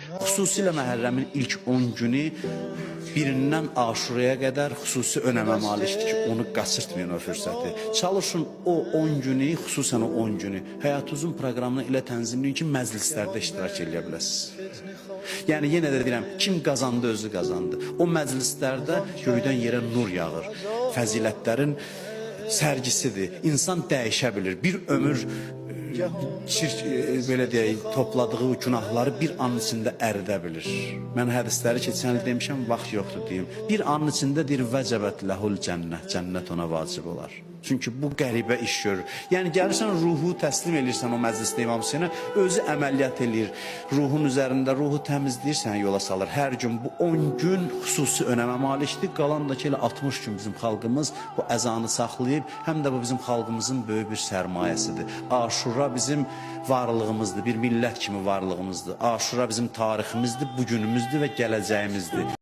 Xüsusilə Məhərrəmin ilk 10 günü birindən Aşuraya qədər xüsusi önəmə malikdir ki, onu qaçırtmayın o fürsəti. Çalışın o 10 günü, xüsusən o 10 günü Həyat Uzun proqramını elə tənzimləyin ki, məclislərdə iştirak edə biləsiniz. Yəni yenə də deyirəm, kim qazandı özü qazandı. O məclislərdə göydən yerə nur yağır. Fəzilətlərin sərgisidir. İnsan dəyişə bilir. Bir ömür belə deyək, topladığı günahları bir anın içində əridə bilir. Mən hədisləri keçən il demişəm, vaxt yoxdur deyim. Bir anın içində deyir, vəcəbət ləhul cənnət, cənnət ona vacib olar. Çünki bu qəribə iş görür. Yəni gəlirsən ruhu təslim edirsən o məclisdə İmam Hüseynə, özü əməliyyat eləyir. Ruhun üzərində ruhu təmizləyirsən, yola salır. Hər gün bu 10 gün xüsusi önəmə malikdir. Qalan da ki, elə 60 gün bizim xalqımız bu əzanı saxlayıb, həm də bu bizim xalqımızın böyük bir sərmayəsidir. Aşura bizim varlığımızdır, bir millət kimi varlığımızdır. Aşura bizim tariximizdir, bugünümüzdür və gələcəyimizdir.